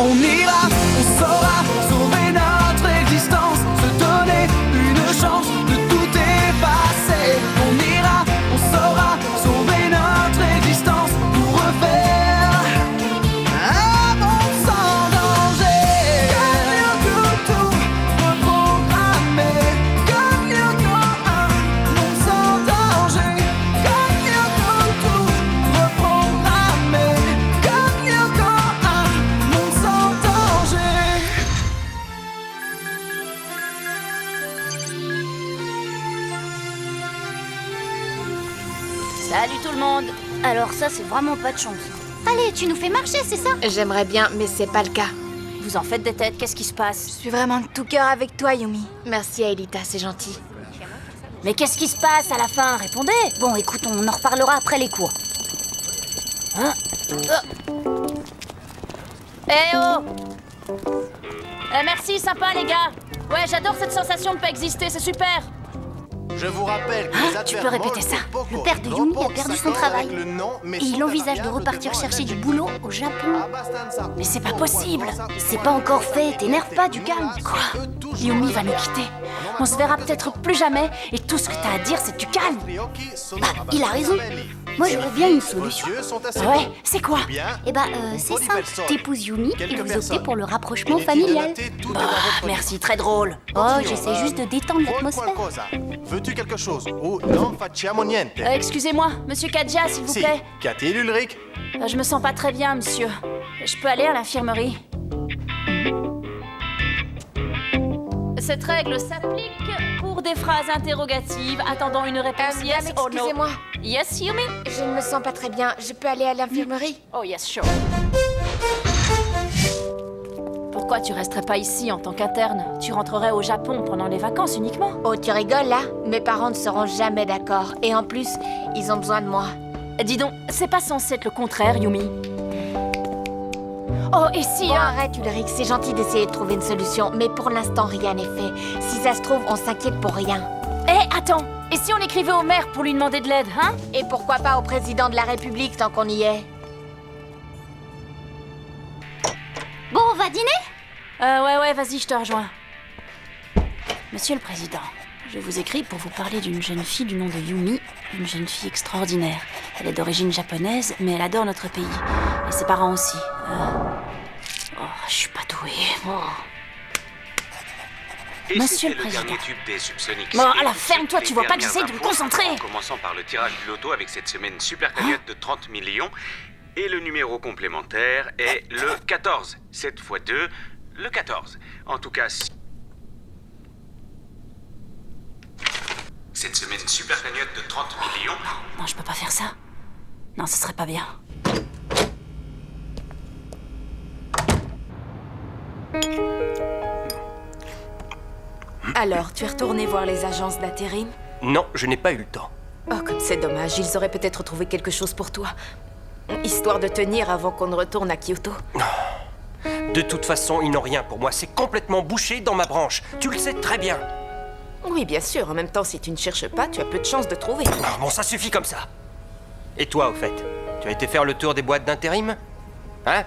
On ira, on saura sauver notre existence, se donner une chance de tout effacer. On ira, on saura sauver notre existence pour refaire un monde sans danger. Comme Yoko, tout reprogrammer. Comme Yoko, un monde sans danger. Comme Yoko, tout reprogrammer. Comme Yoko, un monde sans danger. Salut tout le monde. Alors ça, c'est vraiment pas de chance. Allez, tu nous fais marcher, c'est ça? J'aimerais bien, mais c'est pas le cas. Vous en faites des têtes, qu'est-ce qui se Je passe? suis vraiment de tout cœur avec toi, Yumi. Merci, Aelita, c'est gentil. Mais qu'est-ce qui se passe à la fin? Répondez. Bon, écoute, on en reparlera après les cours. Hein? Eh oh! Merci, sympa les gars. Ouais, j'adore cette sensation de pas exister, c'est super. Je vous rappelle que Hein, les tu adversaires peux répéter ça. Molde Le père de Poco Yumi a reportent perdu sa son corde travail. avec le nom, mais Et il sans envisage de variable repartir devant chercher la du vie. boulot au Japon. Abbastanza. Mais c'est pas possible. C'est pas encore fait, t'énerve pas du calme. Quoi? Yumi va nous quitter. On se verra peut-être plus jamais et tout ce que t'as à dire, c'est du calme. Il a raison. Moi, j'aurais bien une solution. Ouais, c'est quoi? Eh ben, c'est simple. T'épouses Yumi et vous optez pour le rapprochement familial. Bah, merci, très drôle. Oh, j'essaie juste de détendre l'atmosphère. Veux-tu quelque chose ou non facciamo niente? Excusez-moi, monsieur Kadja, s'il vous Si, plaît. qu'y a-t-il, Ulrich? Je me sens pas très bien, monsieur. Je peux aller à l'infirmerie? Cette règle s'applique pour des phrases interrogatives attendant une réponse yes Madame, or no. excusez-moi. Yes, Yumi? Je ne me sens pas très bien. Je peux aller à l'infirmerie? Oh yes, sure. Pourquoi tu resterais pas ici en tant qu'interne? Tu rentrerais au Japon pendant les vacances uniquement? Oh, tu rigoles là? Mes parents ne seront jamais d'accord. Et en plus, ils ont besoin de moi. Dis donc, c'est pas censé être le contraire, Yumi. Oh, et si... Bon, arrête, Ulrich, c'est gentil d'essayer de trouver une solution, mais pour l'instant, rien n'est fait. Si ça se trouve, on s'inquiète pour rien. Eh, attends! Et si on écrivait au maire pour lui demander de l'aide, hein? Et pourquoi pas au président de la République tant qu'on y est? Bon, on va dîner? Ouais, vas-y, je te rejoins. Monsieur le Président, je vous écris pour vous parler d'une jeune fille du nom de Yumi, une jeune fille extraordinaire. Elle est d'origine japonaise, mais elle adore notre pays. Et ses parents aussi. Oh, je suis pas douée. Oh. Et Monsieur c'était le Président. dernier tube des Subsonics. Bon, Et alors toutes ferme-toi, les tu vois pas que dernières j'essaie de me infos, concentrer. En commençant par le tirage du loto avec cette semaine super cagnotte de 30 millions. Et le numéro complémentaire est le 14. 7 x 2, le 14. En tout cas, cette semaine super cagnotte de 30 millions. Non, je peux pas faire ça. Non, ce serait pas bien. Alors, tu es retourné voir les agences d'intérim? Non, je n'ai pas eu le temps. Oh, comme c'est dommage, ils auraient peut-être trouvé quelque chose pour toi. Histoire de tenir avant qu'on ne retourne à Kyoto. De toute façon, ils n'ont rien pour moi. C'est complètement bouché dans ma branche. Tu le sais très bien. Oui, bien sûr. En même temps, si tu ne cherches pas, tu as peu de chances de trouver. Ah, bon, ça suffit comme ça. Et toi, au fait, tu as été faire le tour des boîtes d'intérim? Hein?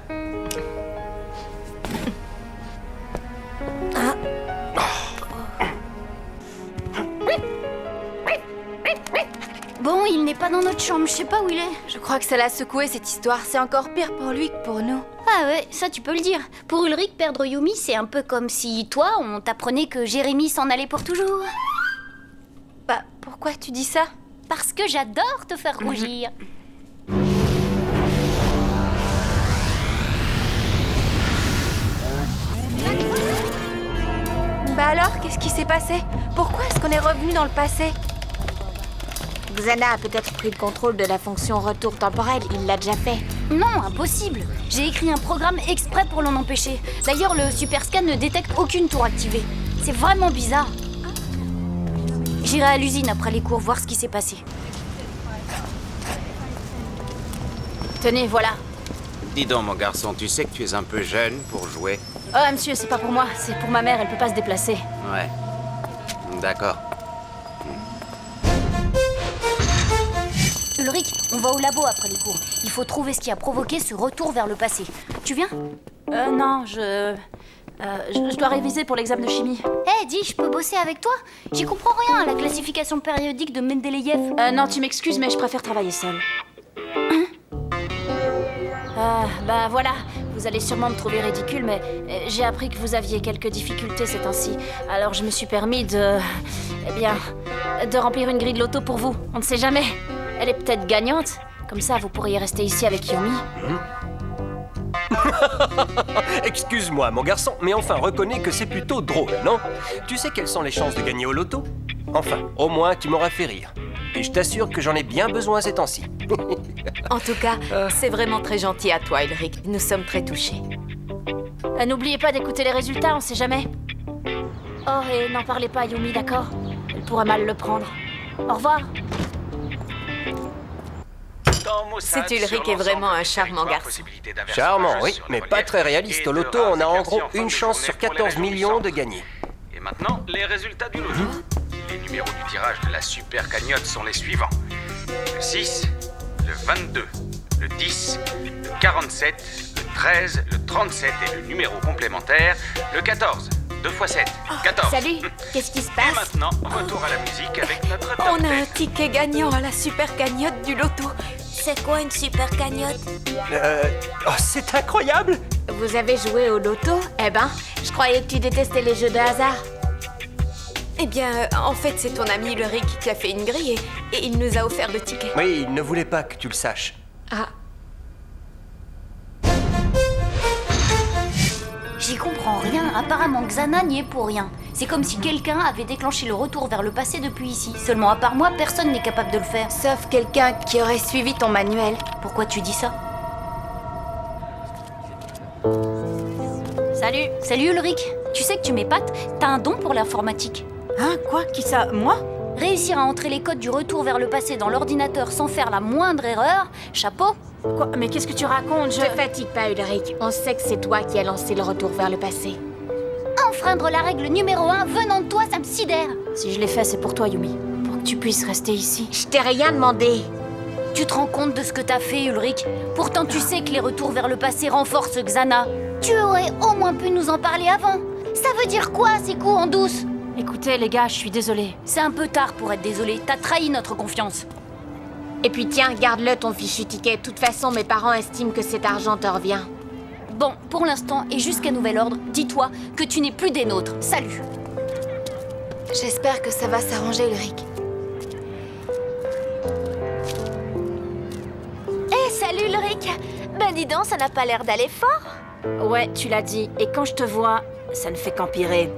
Bon, il n'est pas dans notre chambre, je sais pas où il est. Je crois que ça l'a secoué cette histoire. C'est encore pire pour lui que pour nous. Ah ouais, ça tu peux le dire. Pour Ulrich, perdre Yumi, c'est un peu comme si toi, on t'apprenait que Jérémy s'en allait pour toujours. Bah, pourquoi tu dis ça? Parce que j'adore te faire rougir. Bah alors, qu'est-ce qui s'est passé? Pourquoi est-ce qu'on est revenu dans le passé? Xana a peut-être pris le contrôle de la fonction retour temporel. Il l'a déjà fait. Non, impossible. J'ai écrit un programme exprès pour l'en empêcher. D'ailleurs, le super scan ne détecte aucune tour activée. C'est vraiment bizarre. J'irai à l'usine après les cours voir ce qui s'est passé. Tenez, voilà. Dis donc, mon garçon, tu sais que tu es un peu jeune pour jouer? Oh, monsieur, c'est pas pour moi, c'est pour ma mère, elle peut pas se déplacer. Ouais. D'accord. Ulrich, on va au labo après les cours. Il faut trouver ce qui a provoqué ce retour vers le passé. Tu viens ? Non, je dois réviser pour l'examen de chimie. Hé, dis, je peux bosser avec toi? J'y comprends rien à la classification périodique de Mendeleïev. Non, tu m'excuses, mais je préfère travailler seule. Bah voilà, vous allez sûrement me trouver ridicule, mais j'ai appris que vous aviez quelques difficultés ces temps-ci. Alors je me suis permis de remplir une grille de loto pour vous. On ne sait jamais. Elle est peut-être gagnante. Comme ça, vous pourriez rester ici avec Yumi. Excuse-moi, mon garçon, mais enfin, reconnais que c'est plutôt drôle, non? Tu sais quelles sont les chances de gagner au loto? Enfin, au moins, tu m'auras fait rire. Et je t'assure que j'en ai bien besoin ces temps-ci. En tout cas, c'est vraiment très gentil à toi, Ulrich. Nous sommes très touchés. N'oubliez pas d'écouter les résultats, on sait jamais. Oh, et n'en parlez pas à Yumi, d'accord? Elle pourra mal le prendre. Au revoir. Cet Ulrich est vraiment un charmant garçon. Charmant, oui, mais pas très réaliste. Au loto, on a en gros une chance sur 14 millions de gagner. Et maintenant, les résultats du loto. Les numéros du tirage de la super cagnotte sont les suivants. Le 6, le 22, le 10, le 47, le 13, le 37 et le numéro complémentaire, le 14. 2 x 7, 14. Salut, qu'est-ce qui se Et passe? maintenant, retour à la musique avec notre top On a un 10. ticket gagnant à la super cagnotte du loto. C'est quoi une super cagnotte? Oh, c'est incroyable! Vous avez joué au loto? Eh ben, je croyais que tu détestais les jeux de hasard. Eh bien, en fait, c'est ton ami Ulrich qui a fait une grille et il nous a offert le ticket. Oui, il ne voulait pas que tu le saches. Ah, J'y comprends rien. Apparemment, Xana n'y est pour rien. C'est comme si quelqu'un avait déclenché le retour vers le passé depuis ici. Seulement, à part moi, personne n'est capable de le faire. sauf quelqu'un qui aurait suivi ton manuel. Pourquoi tu dis ça? Salut. Salut Ulrich. Tu sais que tu m'épates? T'as un don pour l'informatique. Hein, quoi? Qui ça? Moi? Réussir à entrer les codes du retour vers le passé dans l'ordinateur sans faire la moindre erreur, chapeau. Quoi? Mais qu'est-ce que tu racontes? Ne te fatigue pas, Ulrich. On sait que c'est toi qui as lancé le retour vers le passé. Enfreindre la règle numéro 1 venant de toi, ça me sidère. Si je l'ai fait, c'est pour toi, Yumi. Pour que tu puisses rester ici. Je t'ai rien demandé. Tu te rends compte de ce que t'as fait, Ulrich? Pourtant, tu sais que les retours vers le passé renforcent Xana. Tu aurais au moins pu nous en parler avant. Ça veut dire quoi, ces coups en douce? Écoutez, les gars, je suis désolée. C'est un peu tard pour être désolé. T'as trahi notre confiance. Et puis tiens, garde-le ton fichu ticket. De toute façon, mes parents estiment que cet argent te revient. Bon, pour l'instant, et jusqu'à nouvel ordre, dis-toi que tu n'es plus des nôtres. Salut. J'espère que ça va s'arranger, Ulrich. Salut Ulrich. Ben dis donc, ça n'a pas l'air d'aller fort. Ouais, tu l'as dit. Et quand je te vois, ça ne fait qu'empirer.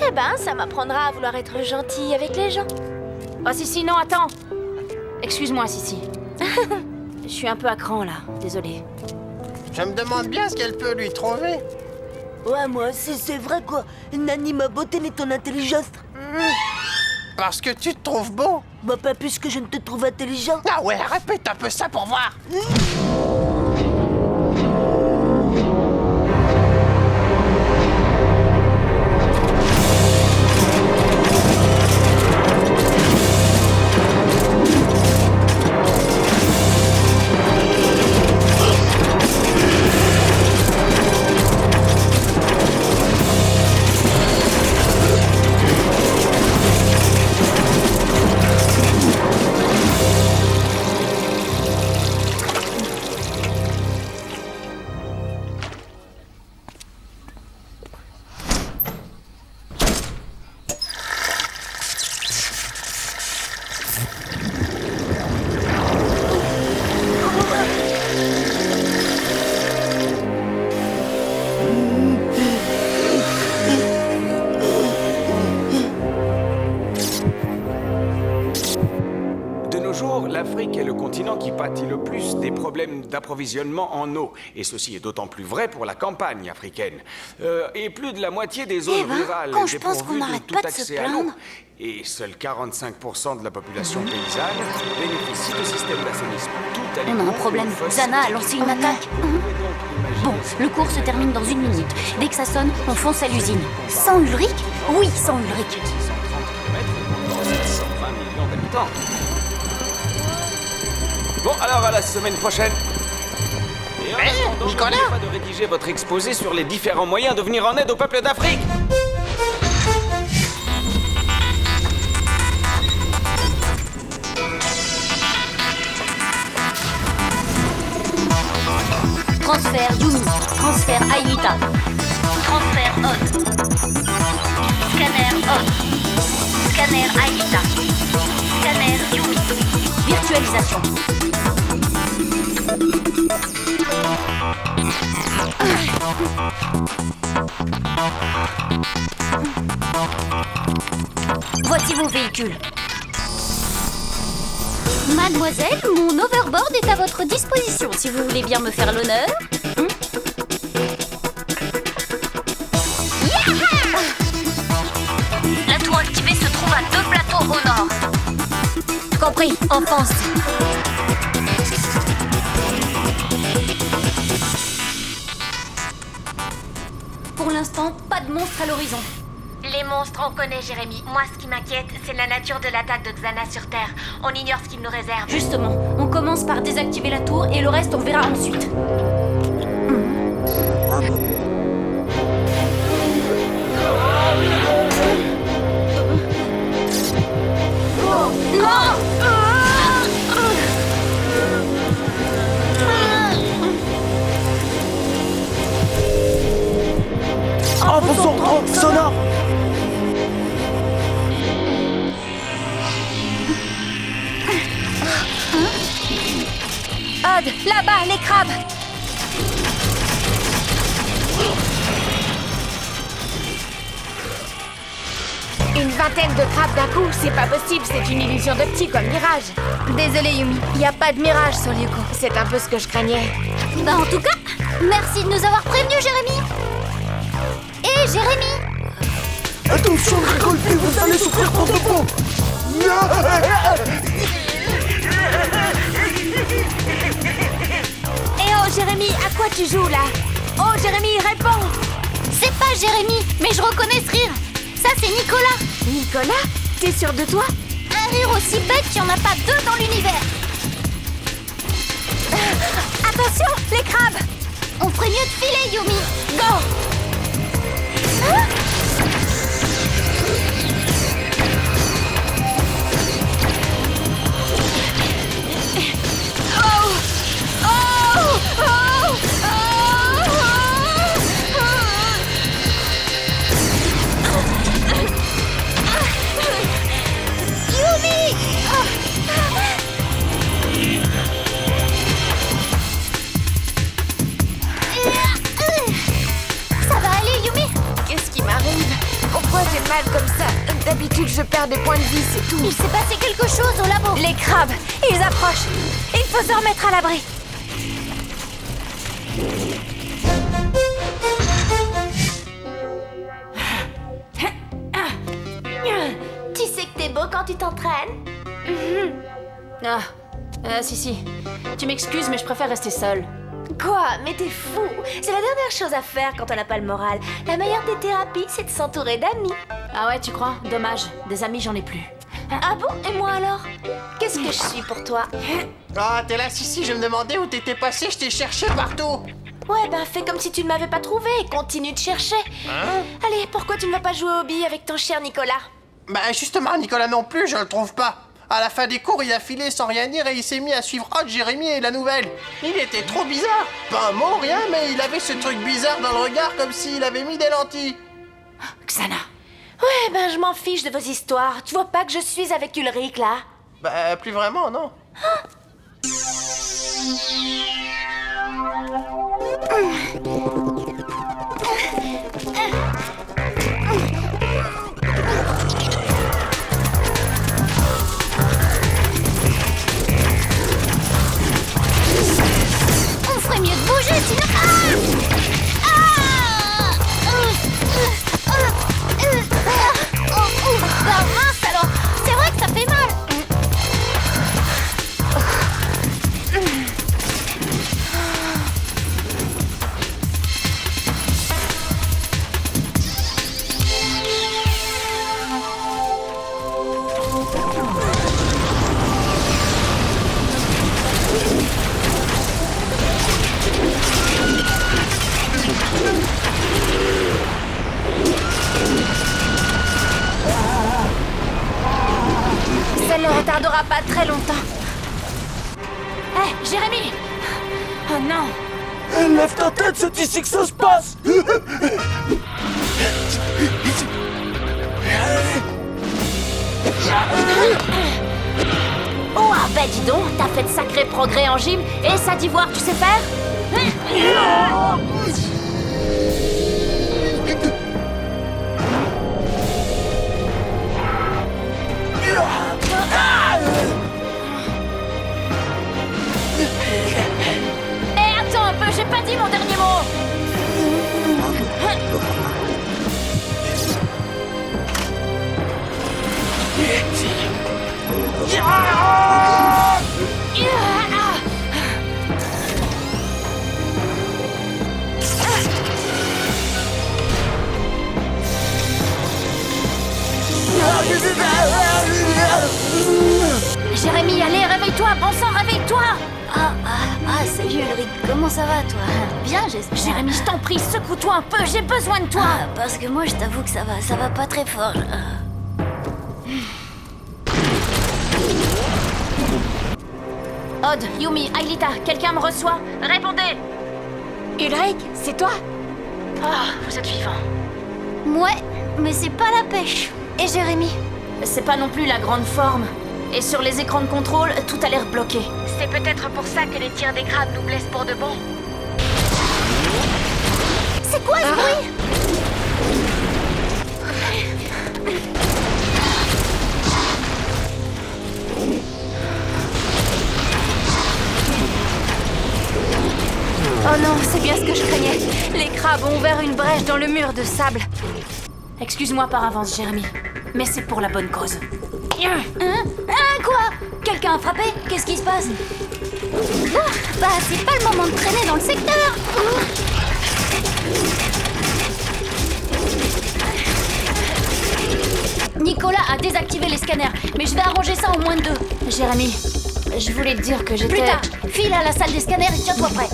Eh ben, ça m'apprendra à vouloir être gentille avec les gens. Oh, Sissi, non, attends. Excuse-moi, Sissi. Je suis un peu à cran, là. Désolée. Je me demande bien ce qu'elle peut lui trouver. Ouais, moi, c'est vrai quoi. Nani, ma beauté n'est ton intelligence. Parce que tu te trouves beau. Bah, pas plus que je ne te trouve intelligent. Ah ouais, répète un peu ça pour voir. L'Afrique est le continent qui pâtit le plus des problèmes d'approvisionnement en eau. Et ceci est d'autant plus vrai pour la campagne africaine. Et plus de la moitié des zones rurales quand est je pense dépourvue qu'on de n'arrête tout pas de se accès à l'eau. plaindre. Et seuls 45% de la population paysanne bénéficie de systèmes d'assainissement. Tout On a un problème. Xana a lancé une attaque. Bon, le cours se termine dans 1 minute. Dès que ça sonne, on fonce à l'usine. Sans Ulrich? Oui, sans Ulrich. 630 km et 720 millions d'habitants. Bon, alors à la semaine prochaine. Et en attendant, Nicolas n'oubliez pas de rédiger votre exposé sur les différents moyens de venir en aide au peuple d'Afrique. Transfert Yumi. Transfert Aïta. Transfert on. Scanner on. Scanner Aïta. Scanner Yumi. Virtualisation. Voici vos véhicules. Mademoiselle, mon overboard est à votre disposition si vous voulez bien me faire l'honneur. La tour activée se trouve à 2 plateaux au nord. Compris, enfonce. Pour l'instant, pas de monstre à l'horizon. Les monstres, on connaît, Jérémy. Moi, ce qui m'inquiète, c'est la nature de l'attaque de Xana sur Terre. On ignore ce qu'il nous réserve. Justement, on commence par désactiver la tour et le reste on verra ensuite. Non! Enfonçons sonore. Odd, là-bas, les crabes! Une vingtaine de crabes d'un coup, c'est pas possible, c'est une illusion d'optique comme mirage. Désolée Yumi, y a pas de mirage sur Ryuko. C'est un peu ce que je craignais. Bah en tout cas, merci de nous avoir prévenus, Jérémy. Et Jérémy! Attention, récoltez, vous allez souffrir pour de bon. Eh oh Jérémy, à quoi tu joues là? Oh Jérémy, réponds! C'est pas Jérémy, mais je reconnais ce rire. Ça c'est Nicolas. Nicolas? T'es sûr de toi? Un rire aussi bête qu'il n'y en a pas 2 dans l'univers. Attention, les crabes! On ferait mieux de filer, Yumi. Go! Ça va aller, Yumi? Qu'est-ce qui m'arrive? Pourquoi j'ai mal comme ça? D'habitude, je perds des points de vie, c'est tout. Il s'est passé quelque chose au labo. Les crabes, ils approchent. Il faut se remettre à l'abri. Tu sais que t'es beau quand tu t'entraînes? Si. Tu m'excuses, mais je préfère rester seule. Quoi? Mais t'es fou! C'est la dernière chose à faire quand on n'a pas le moral. La meilleure des thérapies, c'est de s'entourer d'amis. Ah ouais, tu crois? Dommage. Des amis, j'en ai plus. Ah bon? Et moi alors? Qu'est-ce que je suis pour toi? Ah, t'es là, si, je me demandais où t'étais passé, je t'ai cherché partout. Ouais, ben fais comme si tu ne m'avais pas trouvé et continue de chercher. Allez, pourquoi tu ne vas pas jouer au billes avec ton cher Nicolas? Bah justement, Nicolas non plus, je le trouve pas. À la fin des cours, il a filé sans rien dire et il s'est mis à suivre Hot, Jérémy et la nouvelle. Il était trop bizarre. Pas un mot, rien, mais il avait ce truc bizarre dans le regard comme s'il avait mis des lentilles. Xana. Ouais, ben je m'en fiche de vos histoires. Tu vois pas que je suis avec Ulrich, là? Bah plus vraiment, non. On ferait mieux de bouger, sinon... Bah mince alors! C'est vrai que ça fait mal! durera pas très longtemps. Hé, Jérémy! Oh non! Lève ta tête, c'est ici que ça se passe. Oh, ah ben dis donc, t'as fait de sacrés progrès en gym, et ça d'ivoire, tu sais faire? Eh, attends un peu, j'ai pas dit mon dernier mot! Jérémy, allez, réveille-toi, bon sang, réveille-toi! Salut Ulrich, comment ça va toi? Bien, j'espère. Jérémy, je t'en prie, secoue-toi un peu, j'ai besoin de toi! Parce que moi je t'avoue que ça va pas très fort. Odd, Yumi, Aelita, quelqu'un me reçoit? Répondez! Ulrich, c'est toi? Ah, vous êtes vivant. Ouais, mais c'est pas la pêche. Et Jérémy? C'est pas non plus la grande forme. Et sur les écrans de contrôle, tout a l'air bloqué. C'est peut-être pour ça que les tirs des crabes nous blessent pour de bon. C'est quoi ce bruit? Oh non, c'est bien ce que je craignais. Les crabes ont ouvert une brèche dans le mur de sable. Excuse-moi par avance, Jérémy. Mais c'est pour la bonne cause. Quoi? Quelqu'un a frappé? Qu'est-ce qui se passe? Bah, c'est pas le moment de traîner dans le secteur. Nicolas a désactivé les scanners, mais je vais arranger ça en moins de 2. Jérémy, je voulais te dire que j'étais... Plus tard, file à la salle des scanners et tiens-toi prêt.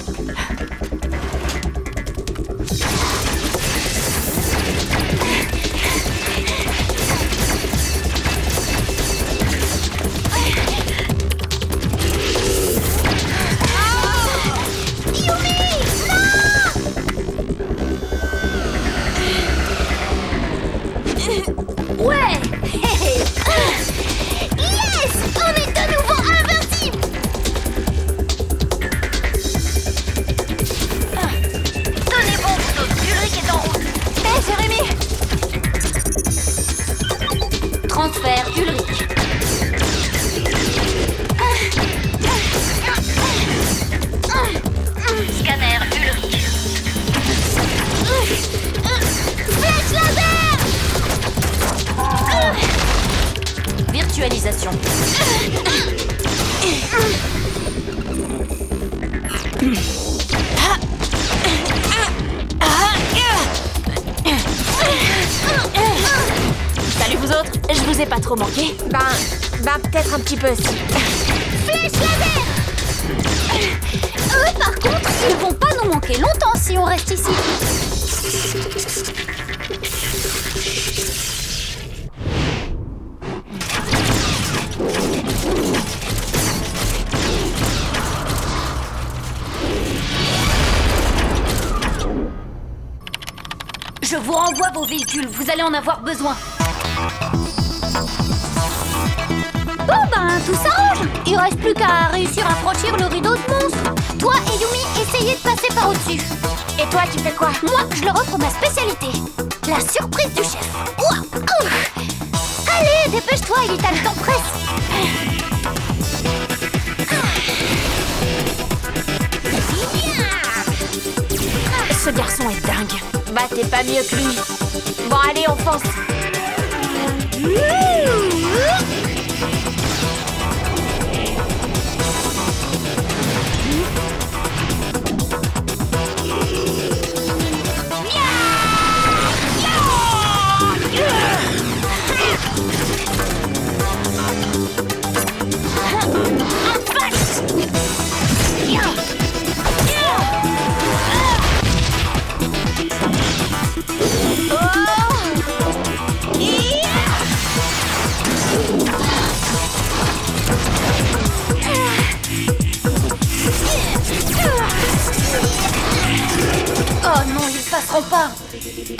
Transfert Ulrich. Scanner Ulrich. Flèche laser! Virtualisation. Salut vous autres, je vous ai pas trop manqué. Ben peut-être un petit peu aussi. Flèche laser! Eux par contre, ils vont pas nous manquer longtemps si on reste ici. Je vous renvoie vos véhicules, vous allez en avoir besoin. Bon ben, tout s'arrange. Il reste plus qu'à réussir à franchir le rideau de monstre. Toi et Yumi, essayez de passer par au-dessus. Et toi, tu fais quoi? Moi, je leur offre ma spécialité. La surprise du chef. Ouah, allez, dépêche-toi, il est à le temps presse. Ce garçon est dingue. Bah, t'es pas mieux que lui. Bon, allez, on fonce. Ulrich, Yumi,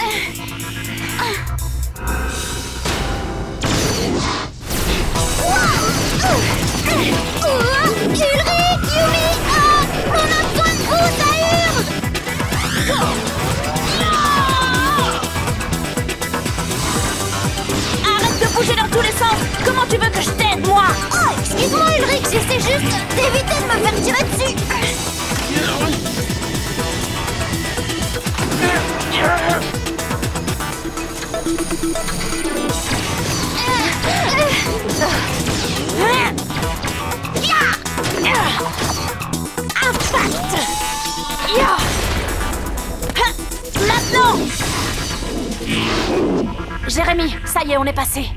on a besoin de vous, ça hurle! Arrête de bouger dans tous les sens! Comment tu veux que je t'aide, moi? Oh, excuse-moi, Ulrich, j'essaie juste d'éviter de me faire tirer dessus! Impact! Maintenant! Jérémy, ça y est, on est passé.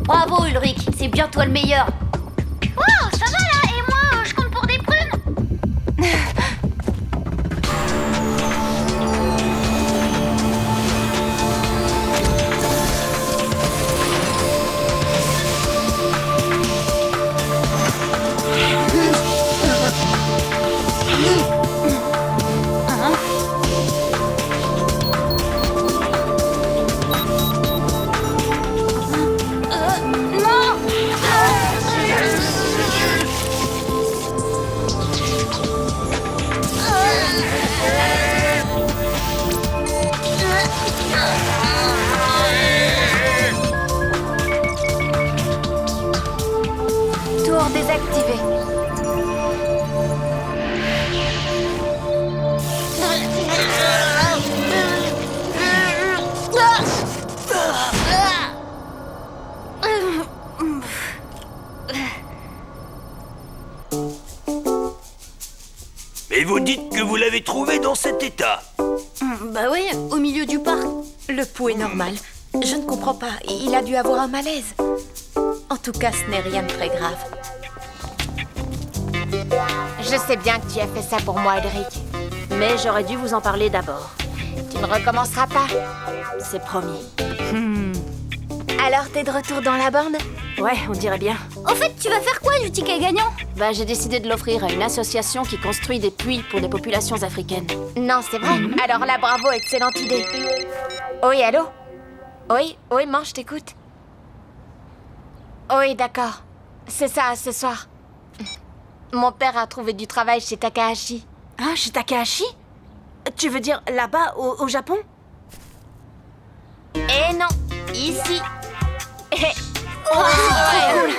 Bravo, Ulrich, c'est bien toi le meilleur. Wow, ça va là? Et moi, je compte pour des prunes? Tour désactivé. Et vous dites que vous l'avez trouvé dans cet état? Bah oui, au milieu du parc. Le pouls est normal. Je ne comprends pas. Il a dû avoir un malaise. En tout cas, ce n'est rien de très grave. Je sais bien que tu as fait ça pour moi, Ulrich. Mais j'aurais dû vous en parler d'abord. Tu ne recommenceras pas. C'est promis. Alors, t'es de retour dans la bande? Ouais, on dirait bien. Au fait, tu vas faire quoi du ticket gagnant? Bah, j'ai décidé de l'offrir à une association qui construit des puits pour des populations africaines. Non, c'est vrai. Alors là, bravo, excellente idée. Oui, allô? Oui, maman, je t'écoute. Oui, d'accord. C'est ça, ce soir. Mon père a trouvé du travail chez Takahashi. Ah, chez Takahashi? Tu veux dire là-bas, au Japon? Eh non, ici. Oh, c'est trop cool.